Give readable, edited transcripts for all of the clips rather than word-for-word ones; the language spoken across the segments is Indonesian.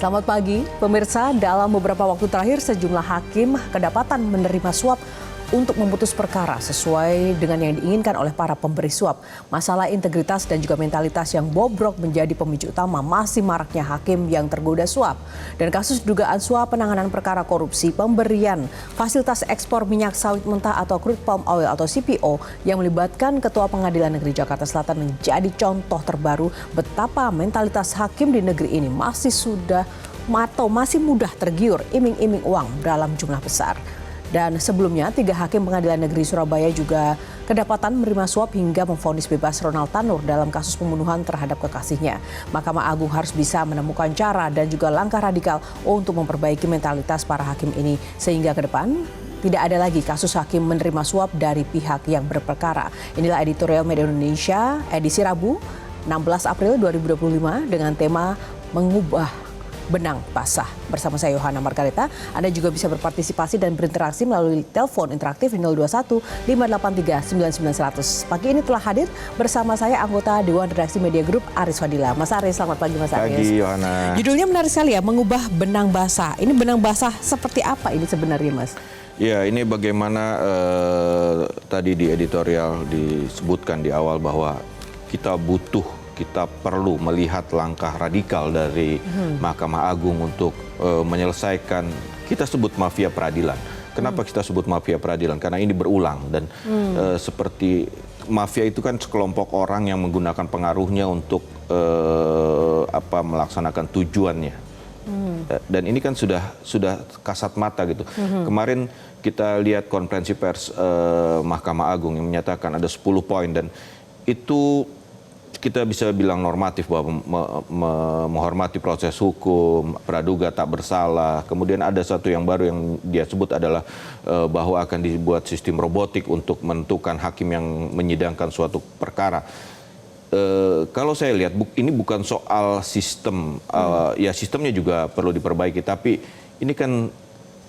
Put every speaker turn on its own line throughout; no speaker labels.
Selamat pagi, pemirsa. Dalam beberapa waktu terakhir, sejumlah hakim kedapatan menerima suap untuk memutus perkara sesuai dengan yang diinginkan oleh para pemberi suap. Masalah integritas dan juga mentalitas yang bobrok menjadi pemicu utama masih maraknya hakim yang tergoda suap. Dan kasus dugaan suap penanganan perkara korupsi pemberian fasilitas ekspor minyak sawit mentah atau crude palm oil atau CPO yang melibatkan Ketua Pengadilan Negeri Jakarta Selatan menjadi contoh terbaru betapa mentalitas hakim di negeri ini masih mudah tergiur iming-iming uang dalam jumlah besar. Dan sebelumnya, 3 hakim Pengadilan Negeri Surabaya juga kedapatan menerima suap hingga memvonis bebas Ronald Tanur dalam kasus pembunuhan terhadap kekasihnya. Mahkamah Agung harus bisa menemukan cara dan juga langkah radikal untuk memperbaiki mentalitas para hakim ini. Sehingga ke depan tidak ada lagi kasus hakim menerima suap dari pihak yang berperkara. Inilah editorial Media Indonesia edisi Rabu 16 April 2025 dengan tema Mengubah Benang Basah. Bersama saya Yohana Margareta. Anda juga bisa berpartisipasi dan berinteraksi melalui telepon interaktif 021 583 99100. Pagi ini telah hadir bersama saya anggota Dewan Redaksi Media Group Aris Fadila. Mas Aris, selamat pagi Mas Aris.
Pagi Yohana.
Judulnya menarik sekali ya, Mengubah Benang Basah. Ini benang basah seperti apa ini sebenarnya Mas?
Ya, ini bagaimana tadi di editorial disebutkan di awal bahwa kita perlu melihat langkah radikal dari Mahkamah Agung untuk menyelesaikan, kita sebut mafia peradilan. Kenapa kita sebut mafia peradilan? Karena ini berulang dan seperti mafia itu kan sekelompok orang yang menggunakan pengaruhnya untuk melaksanakan tujuannya. Dan ini kan sudah kasat mata gitu. Kemarin kita lihat konferensi pers Mahkamah Agung yang menyatakan ada 10 poin dan itu kita bisa bilang normatif bahwa menghormati proses hukum, praduga tak bersalah. Kemudian ada satu yang baru yang dia sebut adalah bahwa akan dibuat sistem robotik untuk menentukan hakim yang menyidangkan suatu perkara. Kalau saya lihat ini bukan soal sistem, ya sistemnya juga perlu diperbaiki, tapi ini kan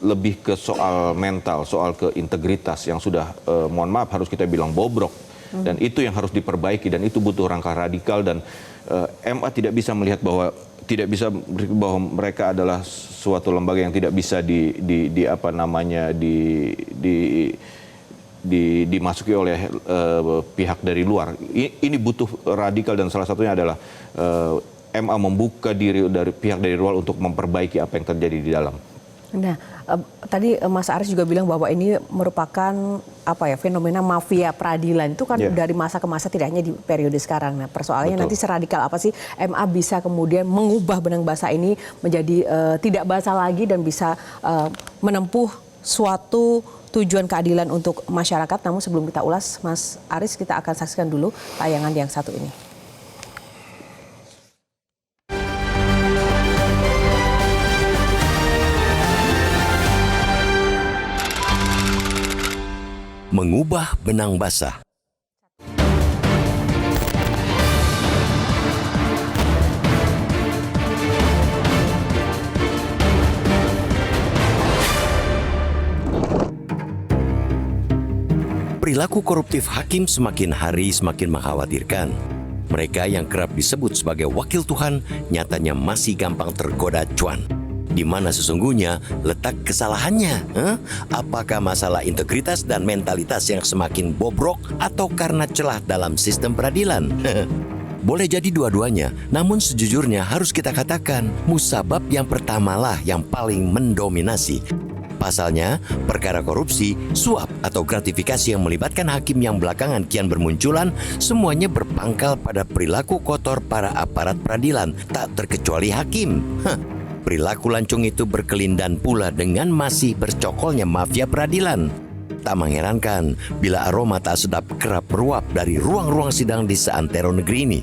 lebih ke soal mental, soal keintegritas yang sudah, mohon maaf harus kita bilang bobrok. Dan itu yang harus diperbaiki dan itu butuh langkah radikal dan MA tidak bisa melihat bahwa mereka adalah suatu lembaga yang tidak bisa dimasuki oleh pihak dari luar. Ini butuh radikal dan salah satunya adalah MA membuka diri dari pihak dari luar untuk memperbaiki apa yang terjadi di dalam.
Nah, tadi Mas Aris juga bilang bahwa ini merupakan fenomena mafia peradilan. Itu kan dari masa ke masa, tidak hanya di periode sekarang. Nah, persoalannya nanti seradikal apa sih MA bisa kemudian mengubah benang basah ini menjadi tidak basah lagi dan bisa menempuh suatu tujuan keadilan untuk masyarakat. Namun sebelum kita ulas, Mas Aris, kita akan saksikan dulu tayangan yang satu ini.
Mengubah benang basah. Perilaku koruptif hakim semakin hari semakin mengkhawatirkan. Mereka yang kerap disebut sebagai wakil Tuhan nyatanya masih gampang tergoda cuan. Di mana sesungguhnya letak kesalahannya? Apakah masalah integritas dan mentalitas yang semakin bobrok atau karena celah dalam sistem peradilan? Boleh jadi dua-duanya, namun sejujurnya harus kita katakan musabab yang pertamalah yang paling mendominasi. Pasalnya, perkara korupsi, suap atau gratifikasi yang melibatkan hakim yang belakangan kian bermunculan, semuanya berpangkal pada perilaku kotor para aparat peradilan, tak terkecuali hakim. Perilaku lancung itu berkelindan pula dengan masih bercokolnya mafia peradilan. Tak mengherankan bila aroma tak sedap kerap meruap dari ruang-ruang sidang di seantero negeri ini.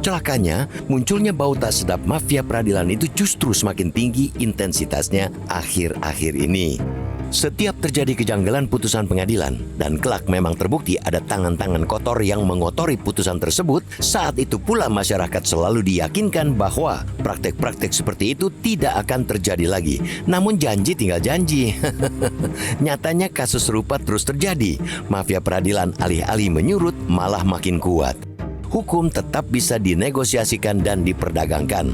Celakanya, munculnya bau tak sedap mafia peradilan itu justru semakin tinggi intensitasnya akhir-akhir ini. Setiap terjadi kejanggalan putusan pengadilan dan kelak memang terbukti ada tangan-tangan kotor yang mengotori putusan tersebut, saat itu pula masyarakat selalu diyakinkan bahwa praktek-praktek seperti itu tidak akan terjadi lagi. Namun janji tinggal janji. Nyatanya kasus serupa terus terjadi. Mafia peradilan alih-alih menyurut malah makin kuat. Hukum tetap bisa dinegosiasikan dan diperdagangkan.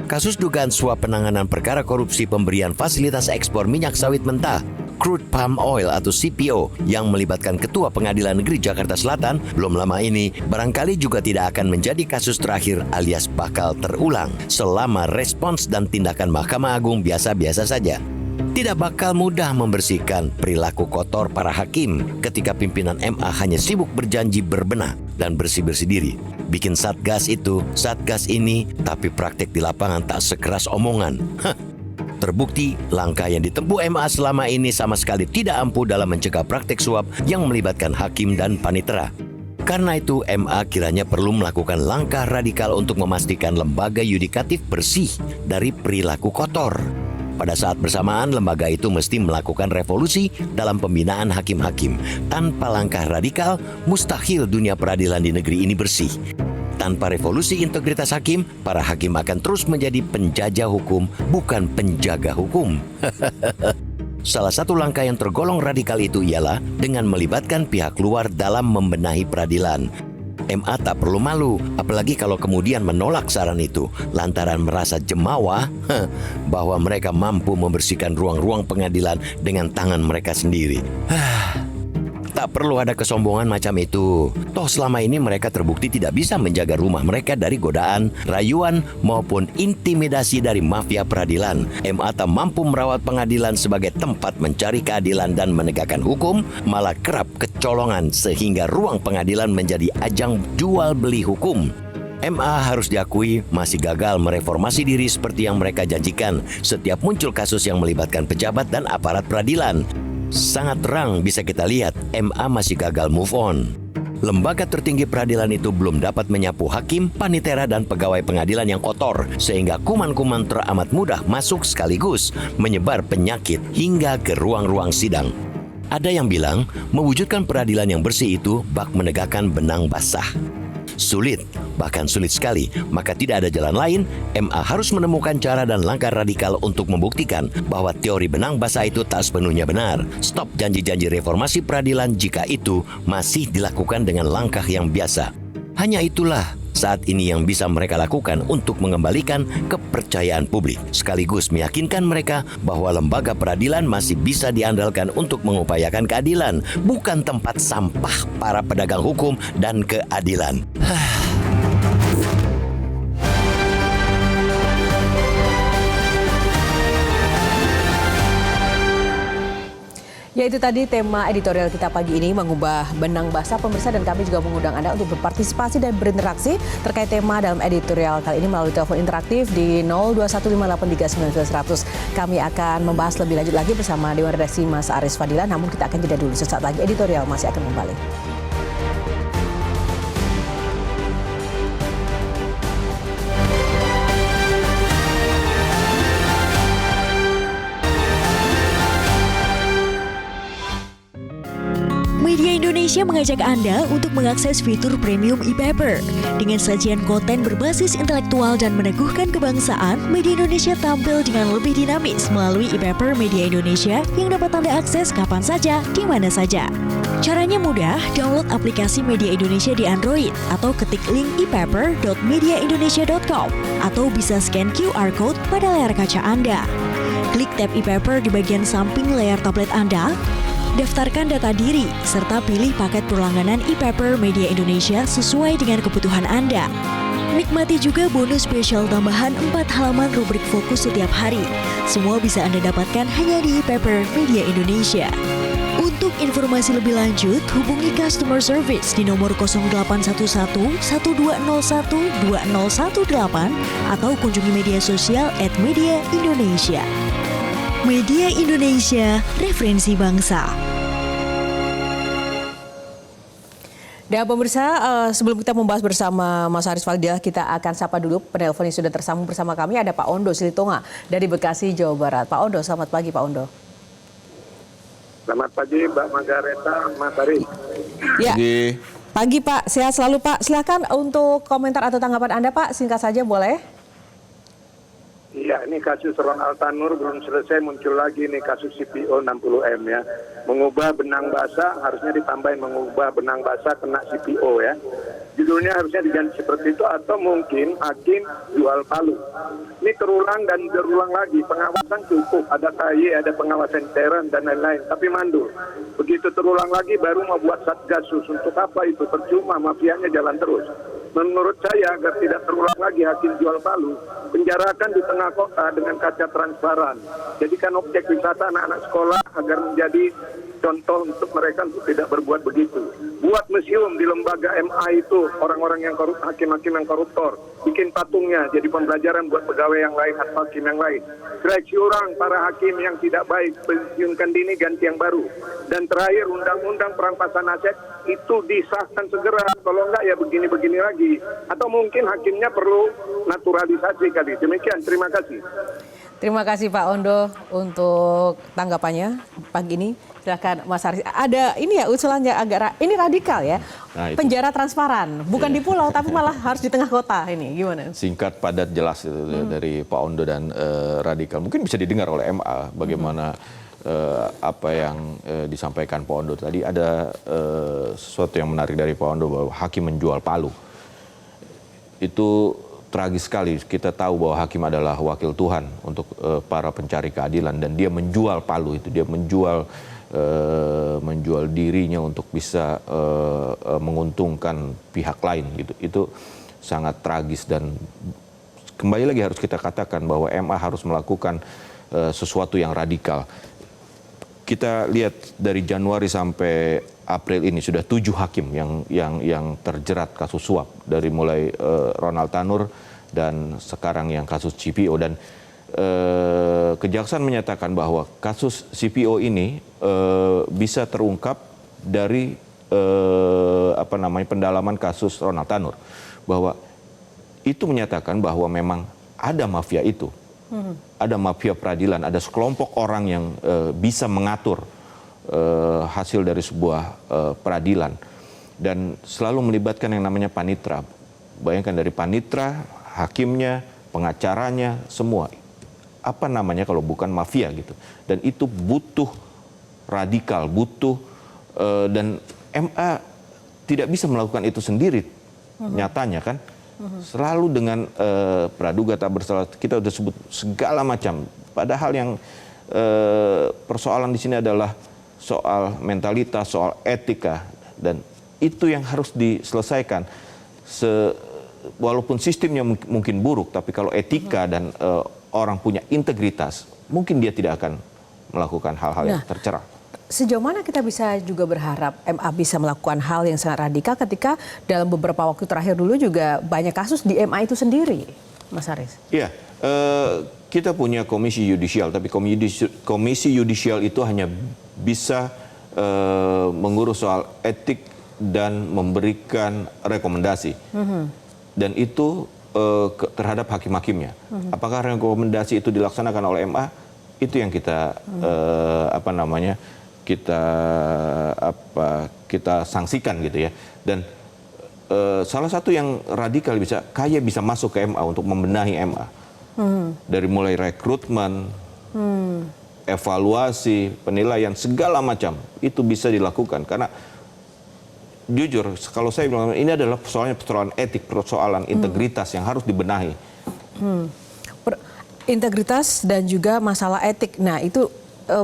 Kasus dugaan suap penanganan perkara korupsi pemberian fasilitas ekspor minyak sawit mentah Crude Palm Oil atau CPO yang melibatkan Ketua Pengadilan Negeri Jakarta Selatan belum lama ini barangkali juga tidak akan menjadi kasus terakhir alias bakal terulang selama respons dan tindakan Mahkamah Agung biasa-biasa saja. Tidak bakal mudah membersihkan perilaku kotor para hakim ketika pimpinan MA hanya sibuk berjanji berbenah dan bersih-bersih diri. Bikin satgas itu, satgas ini, tapi praktek di lapangan tak sekeras omongan. Terbukti, langkah yang ditempuh MA selama ini sama sekali tidak ampuh dalam mencegah praktek suap yang melibatkan hakim dan panitera. Karena itu, MA kiranya perlu melakukan langkah radikal untuk memastikan lembaga yudikatif bersih dari perilaku kotor. Pada saat bersamaan, lembaga itu mesti melakukan revolusi dalam pembinaan hakim-hakim. Tanpa langkah radikal, mustahil dunia peradilan di negeri ini bersih. Tanpa revolusi integritas hakim, para hakim akan terus menjadi penjajah hukum, bukan penjaga hukum. Salah satu langkah yang tergolong radikal itu ialah dengan melibatkan pihak luar dalam membenahi peradilan. MA tak perlu malu, apalagi kalau kemudian menolak saran itu, lantaran merasa jemawa bahwa mereka mampu membersihkan ruang-ruang pengadilan dengan tangan mereka sendiri. Tak perlu ada kesombongan macam itu. Toh selama ini mereka terbukti tidak bisa menjaga rumah mereka dari godaan, rayuan, maupun intimidasi dari mafia peradilan. MA tak mampu merawat pengadilan sebagai tempat mencari keadilan dan menegakkan hukum, malah kerap kecolongan sehingga ruang pengadilan menjadi ajang jual beli hukum. MA harus diakui masih gagal mereformasi diri seperti yang mereka janjikan setiap muncul kasus yang melibatkan pejabat dan aparat peradilan. Sangat terang bisa kita lihat MA masih gagal move on. Lembaga tertinggi peradilan itu belum dapat menyapu hakim, panitera, dan pegawai pengadilan yang kotor sehingga kuman-kuman teramat mudah masuk sekaligus menyebar penyakit hingga ke ruang-ruang sidang. Ada yang bilang mewujudkan peradilan yang bersih itu bak menegakkan benang basah. Sulit, bahkan sulit sekali. Maka tidak ada jalan lain, MA harus menemukan cara dan langkah radikal untuk membuktikan bahwa teori benang basah itu tak sepenuhnya benar. Stop janji-janji reformasi peradilan jika itu masih dilakukan dengan langkah yang biasa. Hanya itulah saat ini yang bisa mereka lakukan untuk mengembalikan kepercayaan publik, sekaligus meyakinkan mereka bahwa lembaga peradilan masih bisa diandalkan untuk mengupayakan keadilan, bukan tempat sampah para pedagang hukum dan keadilan.
Ya, itu tadi tema editorial kita pagi ini, mengubah benang basah pemirsa, dan kami juga mengundang Anda untuk berpartisipasi dan berinteraksi terkait tema dalam editorial kali ini melalui telepon interaktif di 02158399100. Kami akan membahas lebih lanjut lagi bersama Dewan Redaksi Mas Aris Fadila, namun kita akan jeda dulu. Sesaat lagi editorial masih akan kembali.
Media Indonesia mengajak Anda untuk mengakses fitur premium e-paper. Dengan sajian konten berbasis intelektual dan meneguhkan kebangsaan, Media Indonesia tampil dengan lebih dinamis melalui e-paper Media Indonesia yang dapat Anda akses kapan saja, di mana saja. Caranya mudah, download aplikasi Media Indonesia di Android atau ketik link e-paper.mediaindonesia.com atau bisa scan QR Code pada layar kaca Anda. Klik tab e-paper di bagian samping layar tablet Anda, daftarkan data diri, serta pilih paket berlangganan e-paper Media Indonesia sesuai dengan kebutuhan Anda. Nikmati juga bonus spesial tambahan 4 halaman rubrik fokus setiap hari. Semua bisa Anda dapatkan hanya di e-paper Media Indonesia. Untuk informasi lebih lanjut, hubungi customer service di nomor 0811 1201 2018 atau kunjungi media sosial @Media Indonesia. Media Indonesia, referensi bangsa.
Dan pemirsa, sebelum kita membahas bersama Mas Aris Fadila, kita akan sapa dulu penelpon yang sudah tersambung bersama kami. Ada Pak Ondo Silitonga dari Bekasi, Jawa Barat. Pak Ondo, selamat pagi Pak Ondo.
Selamat pagi Mbak Margareta, Mas Aris.
Ya, pagi Pak, sehat selalu Pak. Silakan untuk komentar atau tanggapan Anda Pak, singkat saja boleh.
Iya, ini kasus Ron Altanur belum selesai, muncul lagi nih kasus CPO 60M ya. Mengubah benang basah, harusnya ditambahin mengubah benang basah kena CPO ya. Judulnya harusnya diganti seperti itu, atau mungkin hakim jual palu. Ini terulang dan berulang lagi. Pengawasan cukup, ada KY, ada pengawasan intern dan lain-lain, tapi mandul. Begitu terulang lagi baru mau buat satgasus. Untuk apa itu? Percuma, mafianya jalan terus. Menurut saya agar tidak terulang lagi hakim jual palu, penjarakan di tengah kota dengan kaca transparan. Jadikan objek wisata anak-anak sekolah agar menjadi contoh untuk mereka untuk tidak berbuat begitu. Buat museum di lembaga MA itu, orang-orang yang hakim-hakim yang koruptor. Bikin patungnya jadi pembelajaran buat pegawai yang lain atau hakim yang lain. Seleksi orang para hakim yang tidak baik, pensiunkan dini, ganti yang baru. Dan terakhir, undang-undang perampasan aset itu disahkan segera. Kalau enggak ya begini-begini lagi. Atau mungkin hakimnya perlu naturalisasi kali. Demikian, terima kasih.
Terima kasih Pak Ondo untuk tanggapannya pagi ini. Silakan Mas Haris. Ada ini ya usulannya agak ini radikal ya.
Nah, itu.
Penjara transparan, bukan di pulau tapi malah harus di tengah kota ini. Gimana?
Singkat, padat, jelas itu dari Pak Ondo dan radikal. Mungkin bisa didengar oleh MA bagaimana apa yang disampaikan Pak Ondo tadi. Ada sesuatu yang menarik dari Pak Ondo bahwa hakim menjual palu. Itu tragis sekali. Kita tahu bahwa hakim adalah wakil Tuhan untuk para pencari keadilan, dan dia menjual palu itu, dia menjual dirinya untuk bisa menguntungkan pihak lain gitu. Itu sangat tragis, dan kembali lagi harus kita katakan bahwa MA harus melakukan sesuatu yang radikal. Kita lihat dari Januari sampai April ini sudah 7 hakim yang terjerat kasus suap, dari mulai Ronald Tanur dan sekarang yang kasus CPO, dan Kejaksaan menyatakan bahwa kasus CPO ini bisa terungkap dari pendalaman kasus Ronald Tanur, bahwa itu menyatakan bahwa memang ada mafia itu. Ada mafia peradilan, ada sekelompok orang yang bisa mengatur hasil dari sebuah peradilan, dan selalu melibatkan yang namanya panitra. Bayangkan dari panitra, hakimnya, pengacaranya, semua. Apa namanya kalau bukan mafia gitu. Dan itu butuh radikal, butuh dan MA tidak bisa melakukan itu sendiri. Nyatanya kan. Selalu dengan praduga tak bersalah, kita sudah sebut segala macam. Padahal yang persoalan di sini adalah soal mentalitas, soal etika, dan itu yang harus diselesaikan. Walaupun sistemnya mungkin buruk, tapi kalau etika dan orang punya integritas, mungkin dia tidak akan melakukan hal-hal yang tercela.
Sejauh mana kita bisa juga berharap MA bisa melakukan hal yang sangat radikal ketika dalam beberapa waktu terakhir dulu juga banyak kasus di MA itu sendiri, Mas Haris?
Iya, kita punya komisi yudisial, tapi komisi yudisial itu hanya bisa mengurus soal etik dan memberikan rekomendasi. Dan itu terhadap hakim-hakimnya. Apakah rekomendasi itu dilaksanakan oleh MA? Itu yang kita kita sanksikan gitu ya. Dan salah satu yang radikal bisa masuk ke MA untuk membenahi MA. Dari mulai rekrutmen, evaluasi, penilaian, segala macam itu bisa dilakukan. Karena jujur, kalau saya bilang ini adalah persoalan etik, persoalan integritas yang harus dibenahi.
Integritas dan juga masalah etik. Nah itu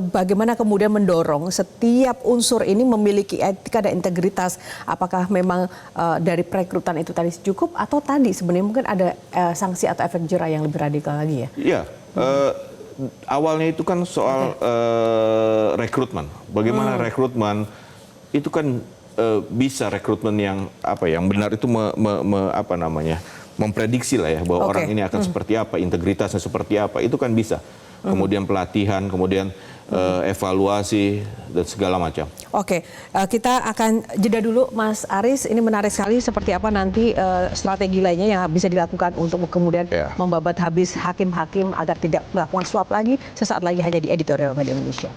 bagaimana kemudian mendorong setiap unsur ini memiliki etika dan integritas? Apakah memang dari perekrutan itu tadi cukup, atau tadi sebenarnya mungkin ada sanksi atau efek jera yang lebih radikal lagi ya? Iya,
awalnya itu kan soal rekrutmen. Bagaimana rekrutmen itu kan bisa rekrutmen yang benar itu memprediksi lah ya bahwa orang ini akan seperti apa, integritasnya seperti apa, itu kan bisa. Kemudian pelatihan, kemudian evaluasi dan segala macam.
Oke, kita akan jeda dulu Mas Aris. Ini menarik sekali seperti apa nanti strategi lainnya yang bisa dilakukan untuk kemudian membabat habis hakim-hakim agar tidak melakukan suap lagi. Sesaat lagi hanya di Editorial Media Indonesia.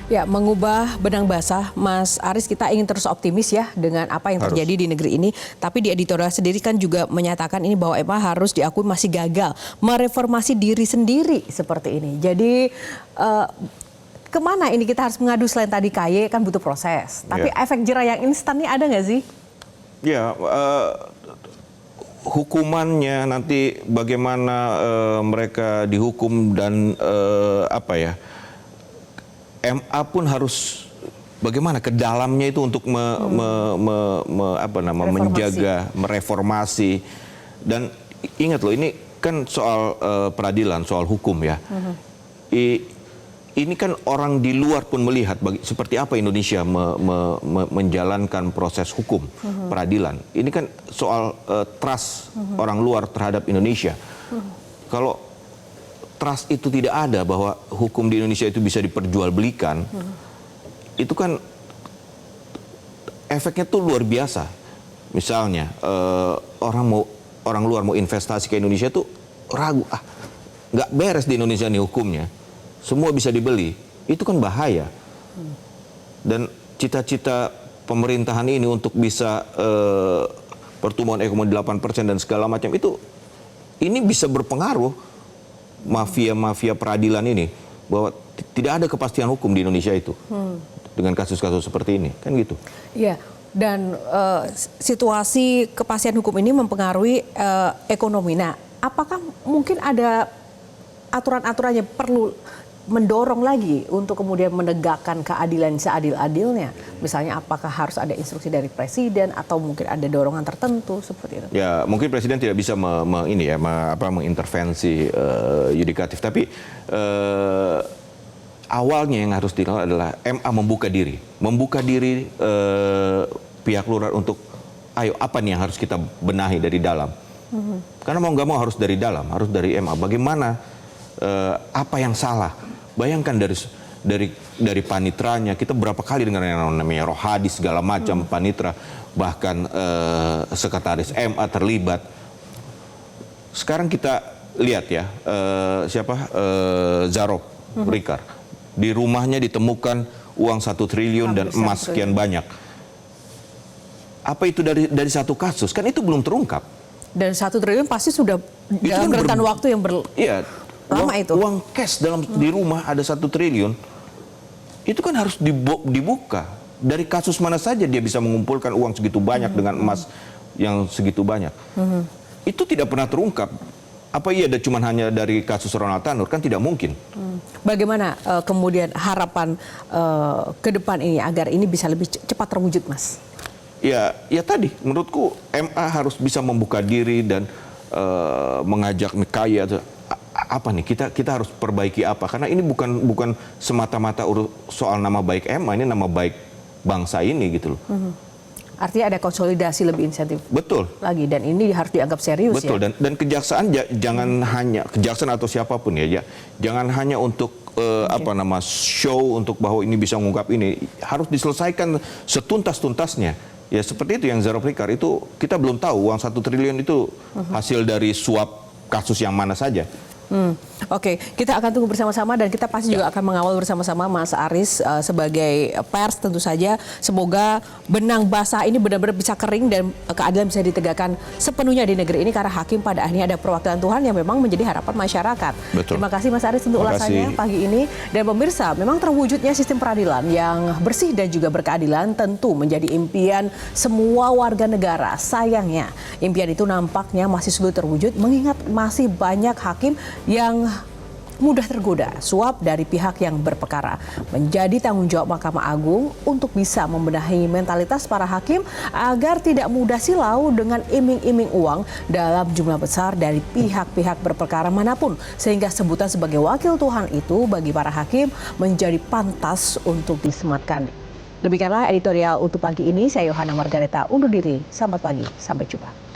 Ya, mengubah benang basah, Mas Aris, kita ingin terus optimis ya dengan apa yang terjadi di negeri ini. Tapi di editorial sendiri kan juga menyatakan ini bahwa MA harus diakui masih gagal mereformasi diri sendiri seperti ini. Jadi kemana ini kita harus mengadu selain tadi KY kan butuh proses. Tapi efek jerah yang instan ini ada nggak sih?
Ya, hukumannya nanti bagaimana mereka dihukum dan apa ya? MA pun harus bagaimana ke dalamnya itu untuk menjaga, mereformasi. Dan ingat loh, ini kan soal peradilan, soal hukum ya. Ini kan orang di luar pun melihat seperti apa Indonesia menjalankan proses hukum peradilan. Ini kan soal trust orang luar terhadap Indonesia. Kalau trust itu tidak ada bahwa hukum di Indonesia itu bisa diperjualbelikan, itu kan efeknya tuh luar biasa. Misalnya orang luar mau investasi ke Indonesia tuh ragu, nggak beres di Indonesia nih hukumnya, semua bisa dibeli, itu kan bahaya. Dan cita-cita pemerintahan ini untuk bisa pertumbuhan ekonomi 8% dan segala macam itu, ini bisa berpengaruh mafia peradilan ini, bahwa tidak ada kepastian hukum di Indonesia itu dengan kasus-kasus seperti ini, kan gitu.
Iya, dan situasi kepastian hukum ini mempengaruhi ekonomi. Nah, apakah mungkin ada aturan-aturan yang perlu mendorong lagi untuk kemudian menegakkan keadilan seadil-adilnya? Misalnya apakah harus ada instruksi dari presiden atau mungkin ada dorongan tertentu seperti itu?
Ya, mungkin presiden tidak bisa mengintervensi yudikatif, tapi awalnya yang harus dilakukan adalah MA membuka diri pihak luar untuk ayo apa nih yang harus kita benahi dari dalam. Karena mau nggak mau harus dari dalam, harus dari MA. Bagaimana apa yang salah? Bayangkan dari panitranya, kita berapa kali dengar yang namanya Rohadi segala macam panitra, bahkan sekretaris MA terlibat. Sekarang kita lihat ya, Zarok Rikar, di rumahnya ditemukan uang 1 triliun dan emas sekian banyak. Apa itu dari satu kasus? Kan itu belum terungkap.
Dan 1 triliun pasti sudah dalam rentan waktu yang lama itu.
Uang cash di rumah ada 1 triliun. Itu kan harus dibuka. Dari kasus mana saja dia bisa mengumpulkan uang segitu banyak dengan emas yang segitu banyak. Itu tidak pernah terungkap. Apa iya cuma hanya dari kasus Ronald Tanur? Kan tidak mungkin.
Bagaimana kemudian harapan ke depan ini agar ini bisa lebih cepat terwujud, Mas?
Ya tadi menurutku MA harus bisa membuka diri dan mengajak KY apa nih kita harus perbaiki apa, karena ini bukan semata-mata soal nama baik MA, ini nama baik bangsa ini gitu loh.
Artinya ada konsolidasi lebih insentif.
Betul.
Lagi, dan ini harus dianggap serius.
Betul.
Ya.
Dan kejaksaan jangan hanya kejaksaan atau siapapun ya jangan hanya untuk show untuk bahwa ini bisa mengungkap ini, harus diselesaikan setuntas-tuntasnya. Ya seperti itu yang Zarok Rikar itu, kita belum tahu uang 1 triliun itu hasil dari suap kasus yang mana saja.
Oke, kita akan tunggu bersama-sama dan kita pasti juga akan mengawal bersama-sama Mas Aris sebagai pers tentu saja. Semoga benang basah ini benar-benar bisa kering dan keadilan bisa ditegakkan sepenuhnya di negeri ini, karena hakim pada akhirnya ada perwakilan Tuhan yang memang menjadi harapan masyarakat.
Betul.
Terima kasih Mas Aris untuk ulasannya pagi ini. Dan pemirsa, memang terwujudnya sistem peradilan yang bersih dan juga berkeadilan tentu menjadi impian semua warga negara. Sayangnya, impian itu nampaknya masih sulit terwujud mengingat masih banyak hakim yang mudah tergoda suap dari pihak yang berperkara. Menjadi tanggung jawab Mahkamah Agung untuk bisa membenahi mentalitas para hakim agar tidak mudah silau dengan iming-iming uang dalam jumlah besar dari pihak-pihak berperkara manapun, sehingga sebutan sebagai wakil Tuhan itu bagi para hakim menjadi pantas untuk disematkan. Demikianlah editorial untuk pagi ini. Saya Yohana Margareta undur diri. Selamat pagi, sampai jumpa.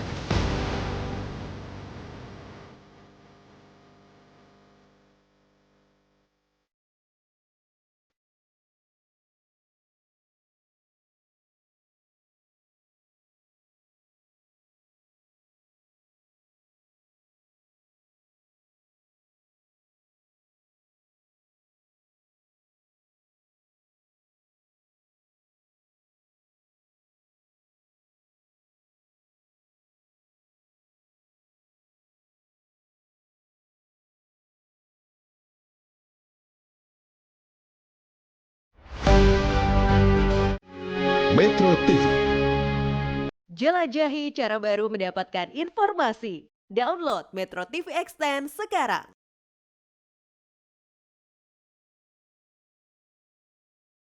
Metro TV.
Jelajahi cara baru mendapatkan informasi. Download Metro TV Extend sekarang.